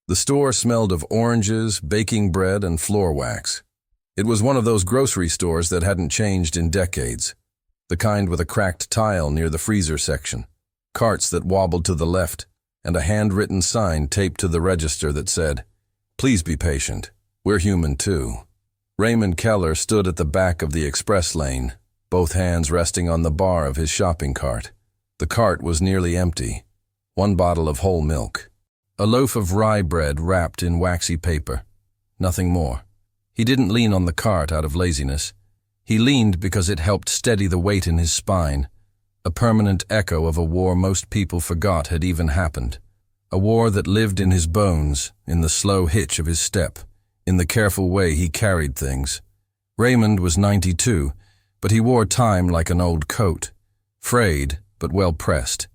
The store smelled of oranges, baking bread, and floor wax. It was one of those grocery stores that hadn't changed in decades. The kind with a cracked tile near the freezer section, carts that wobbled to the left, and a handwritten sign taped to the register that said, "Please be patient. We're human too." Raymond Keller stood at the back of the express lane, both hands resting on the bar of his shopping cart. The cart was nearly empty. One bottle of whole milk. A loaf of rye bread wrapped in waxy paper. Nothing more. He didn't lean on the cart out of laziness. He leaned because it helped steady the weight in his spine, a permanent echo of a war most people forgot had even happened. A war that lived in his bones, in the slow hitch of his step, in the careful way he carried things. Raymond was 92, but he wore time like an old coat, frayed but well pressed.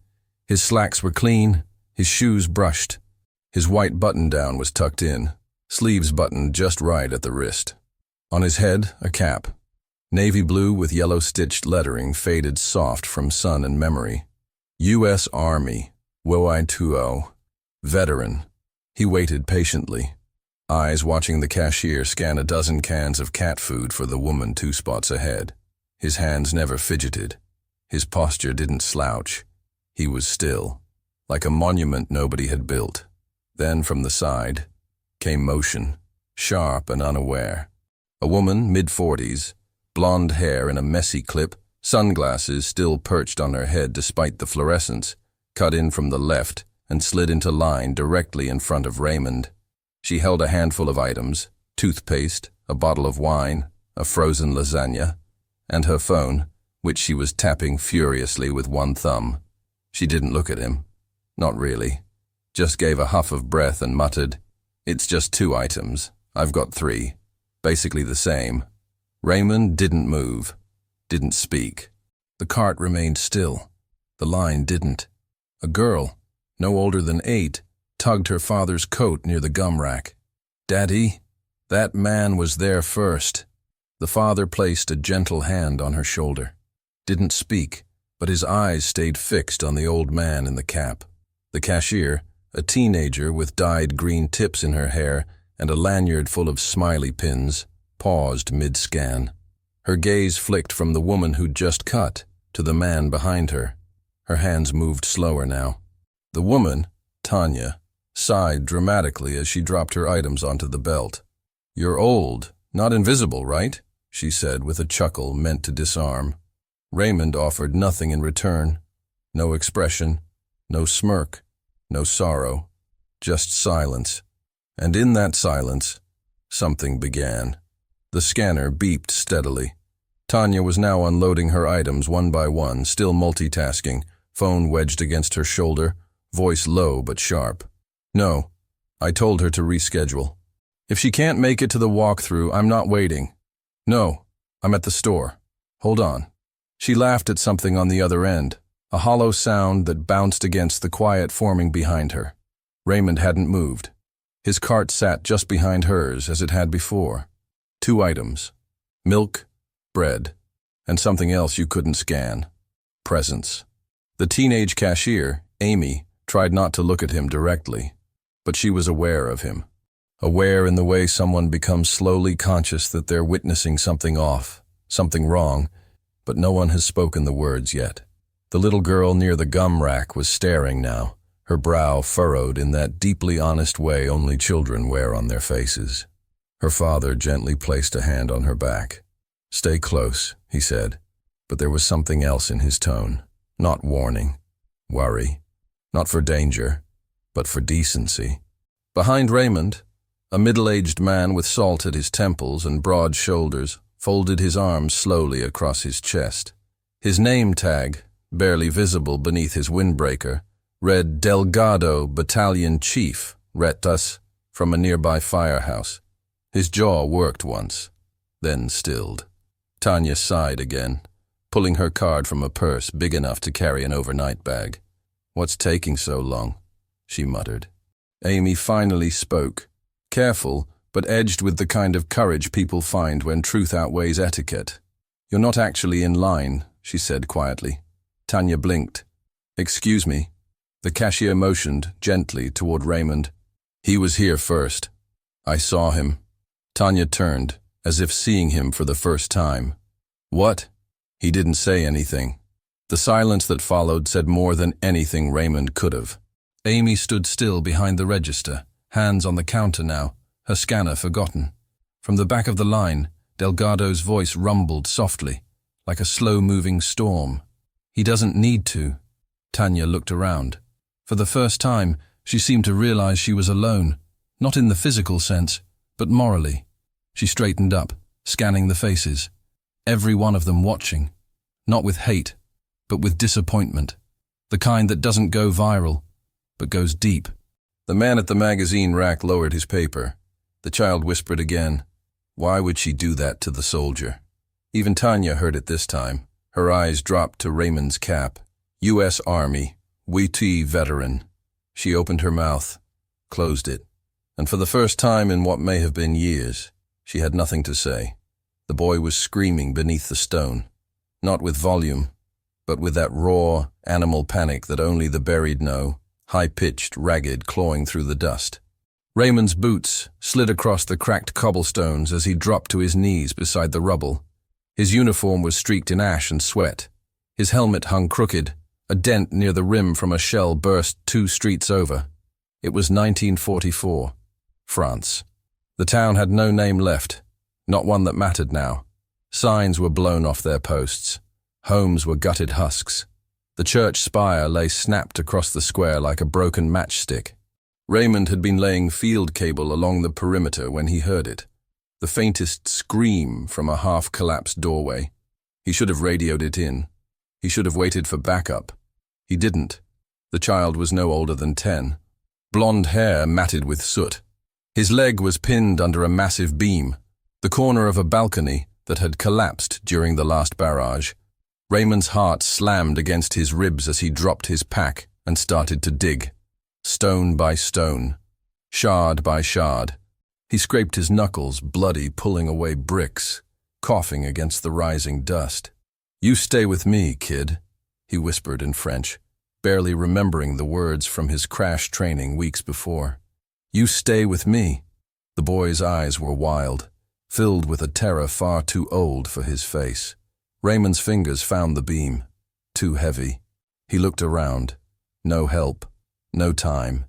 His slacks were clean, his shoes brushed. His white button-down was tucked in, sleeves buttoned just right at the wrist. On his head, a cap. Navy blue with yellow-stitched lettering faded soft from sun and memory. U.S. Army, WO. Veteran. He waited patiently, eyes watching the cashier scan a dozen cans of cat food for the woman 2 spots ahead. His hands never fidgeted. His posture didn't slouch. He was still, like a monument nobody had built. Then from the side came motion, sharp and unaware. A woman, mid-40s, blonde hair in a messy clip, sunglasses still perched on her head despite the fluorescence, cut in from the left and slid into line directly in front of Raymond. She held a handful of items, toothpaste, a bottle of wine, a frozen lasagna, and her phone, which she was tapping furiously with one thumb. She didn't look at him. Not really. Just gave a huff of breath and muttered, "It's just 2 items. I've got 3. Basically the same." Raymond didn't move, didn't speak. The cart remained still. The line didn't. A girl, no older than 8, tugged her father's coat near the gum rack. "Daddy?" That man was there first. The father placed a gentle hand on her shoulder. Didn't speak, but his eyes stayed fixed on the old man in the cap. The cashier, a teenager with dyed green tips in her hair and a lanyard full of smiley pins, paused mid-scan. Her gaze flicked from the woman who'd just cut to the man behind her. Her hands moved slower now. The woman, Tanya, sighed dramatically as she dropped her items onto the belt. "You're old, not invisible, right?" she said with a chuckle meant to disarm. Raymond offered nothing in return. No expression, no smirk, no sorrow, just silence. And in that silence, something began. The scanner beeped steadily. Tanya was now unloading her items one by one, still multitasking, phone wedged against her shoulder, voice low but sharp. "No, I told her to reschedule. If she can't make it to the walkthrough, I'm not waiting. No, I'm at the store. Hold on." She laughed at something on the other end, a hollow sound that bounced against the quiet forming behind her. Raymond hadn't moved. His cart sat just behind hers as it had before. 2 items. Milk, bread, and something else you couldn't scan. Presents. The teenage cashier, Amy, tried not to look at him directly, but she was aware of him. Aware in the way someone becomes slowly conscious that they're witnessing something off, something wrong, but no one has spoken the words yet. The little girl near the gum rack was staring now, her brow furrowed in that deeply honest way only children wear on their faces. Her father gently placed a hand on her back. "Stay close," he said, but there was something else in his tone. Not warning, worry, not for danger, but for decency. Behind Raymond, a middle-aged man with salt at his temples and broad shoulders folded his arms slowly across his chest. His name tag, barely visible beneath his windbreaker, read Delgado Battalion Chief, Retas, from a nearby firehouse. His jaw worked once, then stilled. Tanya sighed again, pulling her card from a purse big enough to carry an overnight bag. "What's taking so long?" she muttered. Amy finally spoke, careful, but edged with the kind of courage people find when truth outweighs etiquette. "You're not actually in line," she said quietly. Tanya blinked. "Excuse me." The cashier motioned gently toward Raymond. He was here first. I saw him. Tanya turned, as if seeing him for the first time. What? He didn't say anything. The silence that followed said more than anything Raymond could have. Amy stood still behind the register, hands on the counter now, her scanner forgotten. From the back of the line, Delgado's voice rumbled softly, like a slow-moving storm. He doesn't need to. Tanya looked around. For the first time, she seemed to realize she was alone, not in the physical sense, but morally. She straightened up, scanning the faces. Every one of them watching, not with hate, but with disappointment. The kind that doesn't go viral, but goes deep. The man at the magazine rack lowered his paper. The child whispered again. Why would she do that to the soldier? Even Tanya heard it this time. Her eyes dropped to Raymond's cap. U.S. Army, WT veteran. She opened her mouth, closed it, and for the first time in what may have been years, she had nothing to say. The boy was screaming beneath the stone, not with volume, but with that raw, animal panic that only the buried know, high-pitched, ragged, clawing through the dust. Raymond's boots slid across the cracked cobblestones as he dropped to his knees beside the rubble. His uniform was streaked in ash and sweat. His helmet hung crooked, a dent near the rim from a shell burst 2 streets over. It was 1944, France. The town had no name left, not one that mattered now. Signs were blown off their posts. Homes were gutted husks. The church spire lay snapped across the square like a broken matchstick. Raymond had been laying field cable along the perimeter when he heard it. The faintest scream from a half-collapsed doorway. He should have radioed it in. He should have waited for backup. He didn't. The child was no older than 10. Blonde hair matted with soot. His leg was pinned under a massive beam, the corner of a balcony that had collapsed during the last barrage. Raymond's heart slammed against his ribs as he dropped his pack and started to dig. Stone by stone, shard by shard. He scraped his knuckles, bloody, pulling away bricks, coughing against the rising dust. "You stay with me, kid," he whispered in French, barely remembering the words from his crash training weeks before. "You stay with me." The boy's eyes were wild, filled with a terror far too old for his face. Raymond's fingers found the beam, too heavy. He looked around. No help, no time.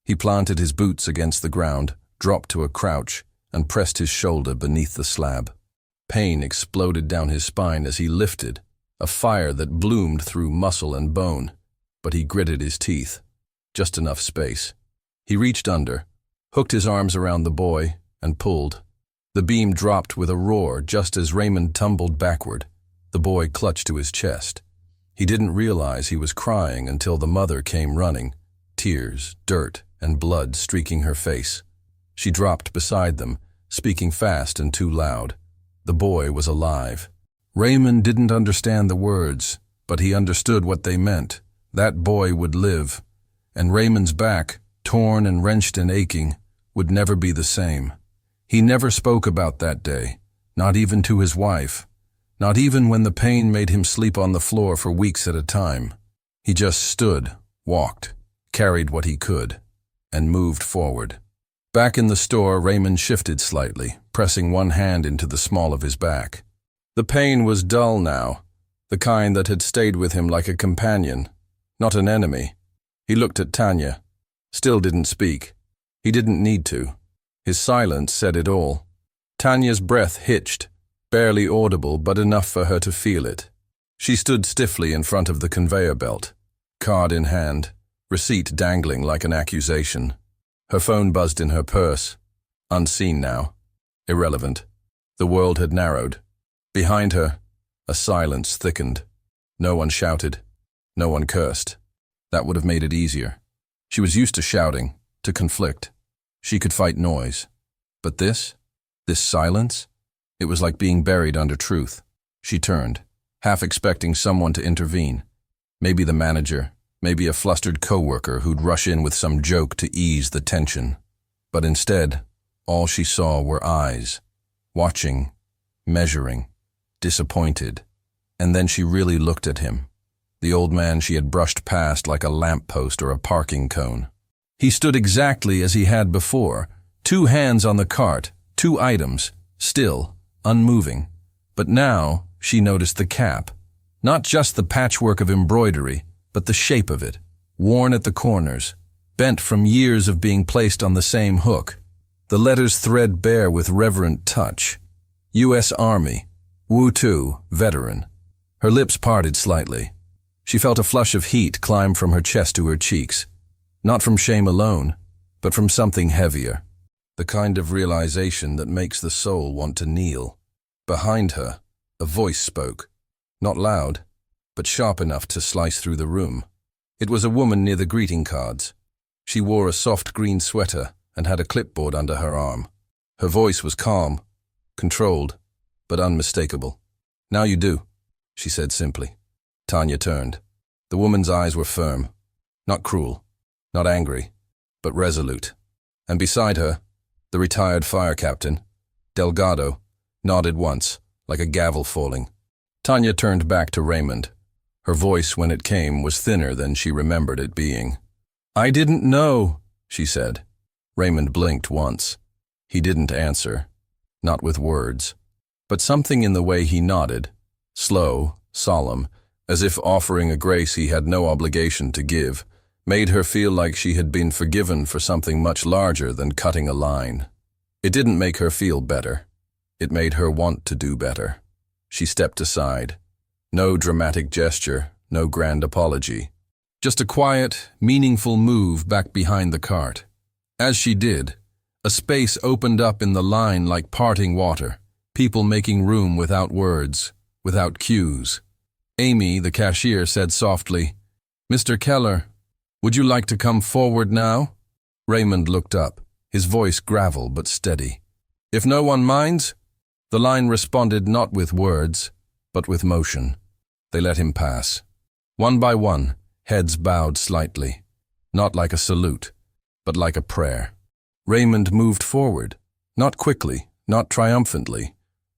He planted his boots against the ground, dropped to a crouch, and pressed his shoulder beneath the slab. Pain exploded down his spine as he lifted, a fire that bloomed through muscle and bone. But he gritted his teeth. Just enough space. He reached under, hooked his arms around the boy, and pulled. The beam dropped with a roar just as Raymond tumbled backward. The boy clutched to his chest. He didn't realize he was crying until the mother came running, tears, dirt, and blood streaking her face. She dropped beside them, speaking fast and too loud. The boy was alive. Raymond didn't understand the words, but he understood what they meant. That boy would live, and Raymond's back, torn and wrenched and aching, would never be the same. He never spoke about that day, not even to his wife, not even when the pain made him sleep on the floor for weeks at a time. He just stood, walked, carried what he could, and moved forward. Back in the store, Raymond shifted slightly, pressing one hand into the small of his back. The pain was dull now, the kind that had stayed with him like a companion, not an enemy. He looked at Tanya. Still didn't speak. He didn't need to. His silence said it all. Tanya's breath hitched, barely audible but enough for her to feel it. She stood stiffly in front of the conveyor belt, card in hand, receipt dangling like an accusation. Her phone buzzed in her purse. Unseen now. Irrelevant. The world had narrowed. Behind her, a silence thickened. No one shouted. No one cursed. That would have made it easier. She was used to shouting, to conflict. She could fight noise. But this silence? It was like being buried under truth. She turned, half expecting someone to intervene. Maybe the manager, maybe a flustered coworker who'd rush in with some joke to ease the tension. But instead, all she saw were eyes, watching, measuring, disappointed. And then she really looked at him, the old man she had brushed past like a lamppost or a parking cone. He stood exactly as he had before, 2 hands on the cart, 2 items, still, unmoving. But now she noticed the cap. Not just the patchwork of embroidery, but the shape of it, worn at the corners, bent from years of being placed on the same hook. The letters threadbare with reverent touch. U.S. Army, Wu-Tu, veteran. Her lips parted slightly. She felt a flush of heat climb from her chest to her cheeks. Not from shame alone, but from something heavier. The kind of realization that makes the soul want to kneel. Behind her, a voice spoke. Not loud, but sharp enough to slice through the room. It was a woman near the greeting cards. She wore a soft green sweater and had a clipboard under her arm. Her voice was calm, controlled, but unmistakable. "Now you do," she said simply. Tanya turned. The woman's eyes were firm, not cruel, not angry, but resolute. And beside her, the retired fire captain, Delgado, nodded once, like a gavel falling. Tanya turned back to Raymond. Her voice, when it came, was thinner than she remembered it being. "I didn't know," she said. Raymond blinked once. He didn't answer, not with words. But something in the way he nodded, slow, solemn, as if offering a grace he had no obligation to give, made her feel like she had been forgiven for something much larger than cutting a line. It didn't make her feel better. It made her want to do better. She stepped aside. No dramatic gesture, no grand apology. Just a quiet, meaningful move back behind the cart. As she did, a space opened up in the line like parting water, people making room without words, without cues. Amy, the cashier, said softly, "Mr. Keller, would you like to come forward now?" Raymond looked up, his voice gravel but steady. "If no one minds?" The line responded not with words, but with motion. They let him pass. One by one, heads bowed slightly, not like a salute, but like a prayer. Raymond moved forward, not quickly, not triumphantly,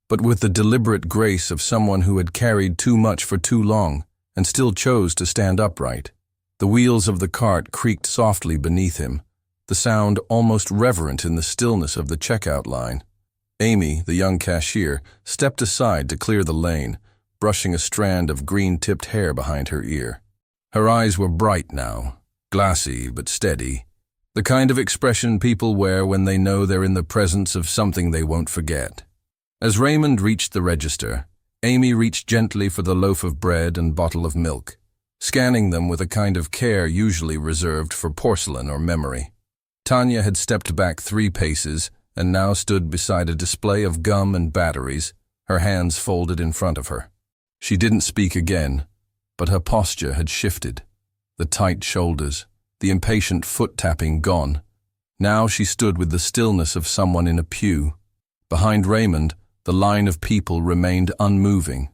but with the deliberate grace of someone who had carried too much for too long and still chose to stand upright. The wheels of the cart creaked softly beneath him, the sound almost reverent in the stillness of the checkout line. Amy, the young cashier, stepped aside to clear the lane, brushing a strand of green-tipped hair behind her ear. Her eyes were bright now, glassy but steady, the kind of expression people wear when they know they're in the presence of something they won't forget. As Raymond reached the register, Amy reached gently for the loaf of bread and bottle of milk, scanning them with a kind of care usually reserved for porcelain or memory. Tanya had stepped back 3 paces and now stood beside a display of gum and batteries, her hands folded in front of her. She didn't speak again, but her posture had shifted. The tight shoulders, the impatient foot-tapping gone. Now she stood with the stillness of someone in a pew. Behind Raymond, the line of people remained unmoving.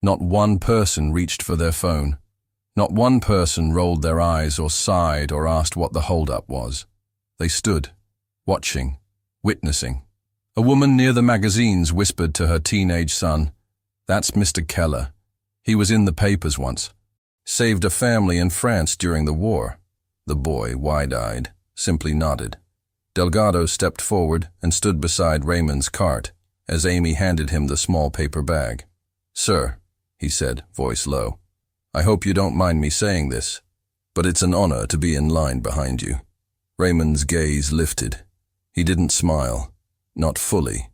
Not one person reached for their phone. Not one person rolled their eyes or sighed or asked what the holdup was. They stood, watching, witnessing. A woman near the magazines whispered to her teenage son, "That's Mr. Keller. He was in the papers once. Saved a family in France during the war." The boy, wide-eyed, simply nodded. Delgado stepped forward and stood beside Raymond's cart as Amy handed him the small paper bag. "Sir," he said, voice low, "I hope you don't mind me saying this, but it's an honor to be in line behind you." Raymond's gaze lifted. He didn't smile, not fully,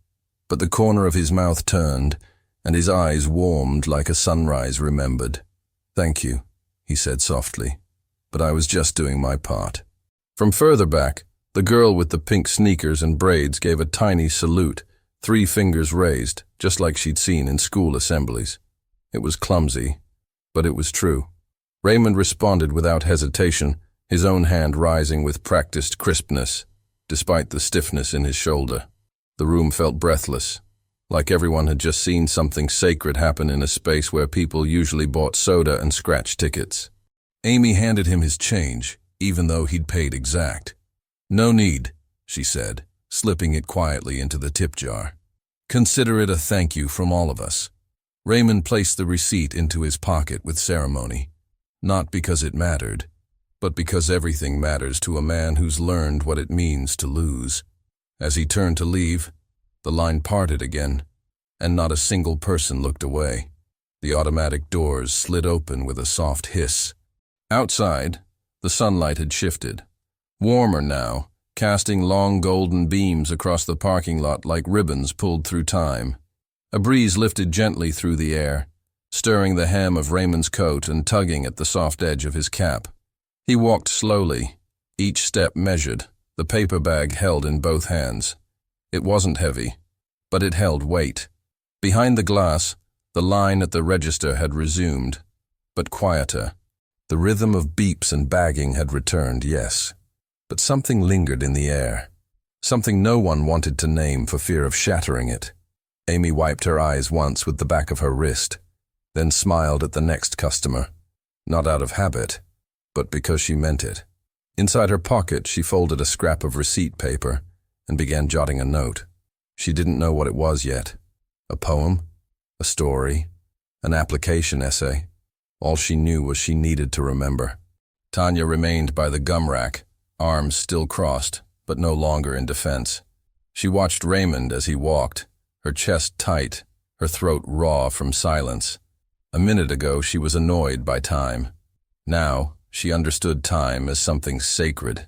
but the corner of his mouth turned, and his eyes warmed like a sunrise remembered. "Thank you," he said softly, "but I was just doing my part." From further back, the girl with the pink sneakers and braids gave a tiny salute, 3 fingers raised, just like she'd seen in school assemblies. It was clumsy, but it was true. Raymond responded without hesitation, his own hand rising with practiced crispness, despite the stiffness in his shoulder. The room felt breathless, like everyone had just seen something sacred happen in a space where people usually bought soda and scratch tickets. Amy handed him his change, even though he'd paid exact. "No need," she said, slipping it quietly into the tip jar. "Consider it a thank you from all of us." Raymond placed the receipt into his pocket with ceremony, not because it mattered, but because everything matters to a man who's learned what it means to lose. As he turned to leave, the line parted again, and not a single person looked away. The automatic doors slid open with a soft hiss. Outside, the sunlight had shifted. Warmer now, casting long golden beams across the parking lot like ribbons pulled through time. A breeze lifted gently through the air, stirring the hem of Raymond's coat and tugging at the soft edge of his cap. He walked slowly, each step measured, the paper bag held in both hands. It wasn't heavy, but it held weight. Behind the glass, the line at the register had resumed, but quieter. The rhythm of beeps and bagging had returned, yes. But something lingered in the air. Something no one wanted to name for fear of shattering it. Amy wiped her eyes once with the back of her wrist, then smiled at the next customer. Not out of habit, but because she meant it. Inside her pocket, she folded a scrap of receipt paper and began jotting a note. She didn't know what it was yet. A poem? A story? An application essay? All she knew was she needed to remember. Tanya remained by the gum rack, arms still crossed, but no longer in defense. She watched Raymond as he walked, her chest tight, her throat raw from silence. A minute ago, she was annoyed by time. Now, she understood time as something sacred.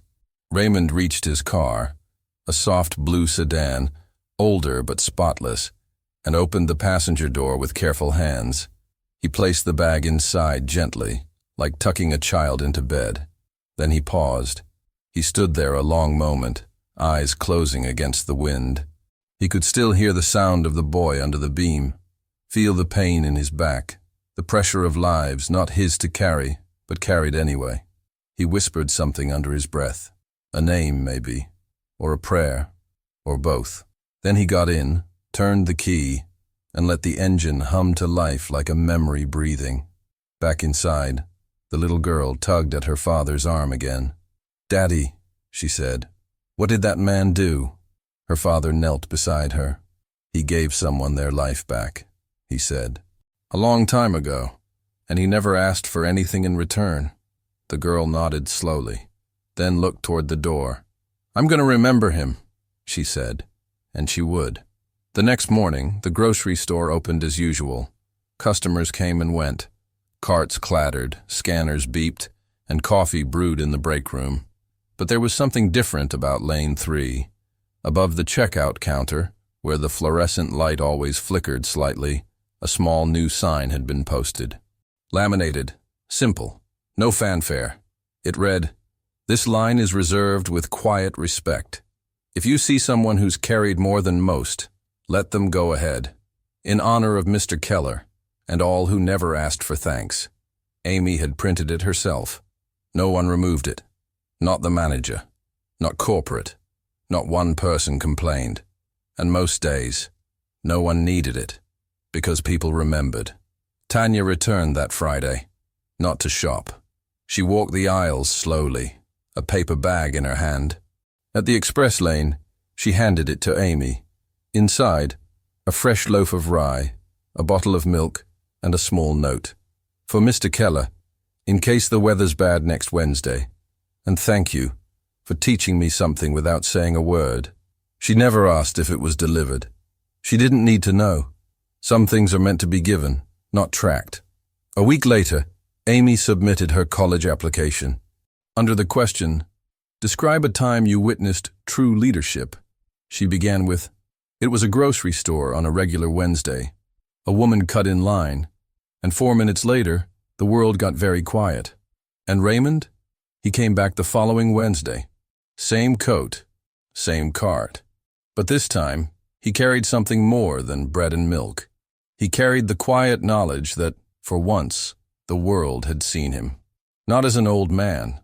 Raymond reached his car, a soft blue sedan, older but spotless, and opened the passenger door with careful hands. He placed the bag inside gently, like tucking a child into bed. Then he paused. He stood there a long moment, eyes closing against the wind. He could still hear the sound of the boy under the beam, feel the pain in his back, the pressure of lives not his to carry, but carried anyway. He whispered something under his breath. A name, maybe, or a prayer, or both. Then he got in, turned the key, and let the engine hum to life like a memory breathing. Back inside, the little girl tugged at her father's arm again. "Daddy," she said, "what did that man do?" Her father knelt beside her. "He gave someone their life back," he said. "A long time ago, and he never asked for anything in return." The girl nodded slowly, then looked toward the door. "I'm going to remember him," she said, and she would. The next morning, the grocery store opened as usual. Customers came and went. Carts clattered, scanners beeped, and coffee brewed in the break room. But there was something different about Lane 3. Above the checkout counter, where the fluorescent light always flickered slightly, a small new sign had been posted. Laminated, simple, no fanfare. It read, "This line is reserved with quiet respect. If you see someone who's carried more than most, let them go ahead. In honor of Mr. Keller and all who never asked for thanks." Amy had printed it herself. No one removed it. Not the manager. Not corporate. Not one person complained. And most days, no one needed it, because people remembered. Tanya returned that Friday, not to shop. She walked the aisles slowly, a paper bag in her hand. At the express lane, she handed it to Amy. Inside, a fresh loaf of rye, a bottle of milk, and a small note. "For Mr. Keller, in case the weather's bad next Wednesday. And thank you for teaching me something without saying a word." She never asked if it was delivered. She didn't need to know. Some things are meant to be given, not tracked. A week later, Amy submitted her college application. Under the question, "Describe a time you witnessed true leadership," she began with, "It was a grocery store on a regular Wednesday. A woman cut in line, and 4 minutes later, the world got very quiet. And Raymond? He came back the following Wednesday. Same coat, same cart. But this time, he carried something more than bread and milk. He carried the quiet knowledge that, for once, the world had seen him. Not as an old man,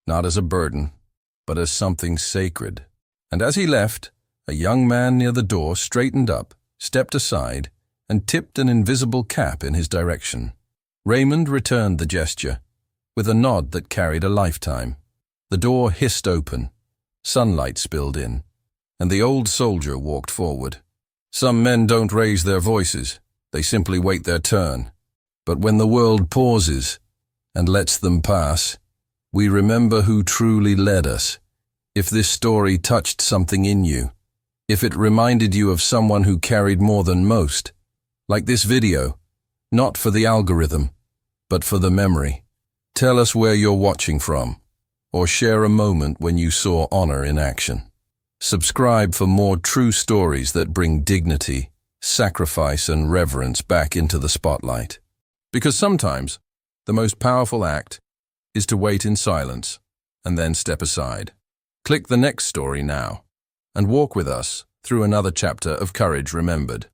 not as a burden, but as something sacred. And as he left, a young man near the door straightened up, stepped aside, and tipped an invisible cap in his direction. Raymond returned the gesture, with a nod that carried a lifetime. The door hissed open, sunlight spilled in, and the old soldier walked forward. Some men don't raise their voices, they simply wait their turn. But when the world pauses and lets them pass, We remember who truly led us. If this story touched something in you, if it reminded you of someone who carried more than most, like this video, not for the algorithm, but for the memory. Tell us where you're watching from, or share a moment when you saw honor in action. Subscribe for more true stories that bring dignity, sacrifice, and reverence back into the spotlight. Because sometimes, the most powerful act is to wait in silence and then step aside. Click the next story now and walk with us through another chapter of Courage Remembered.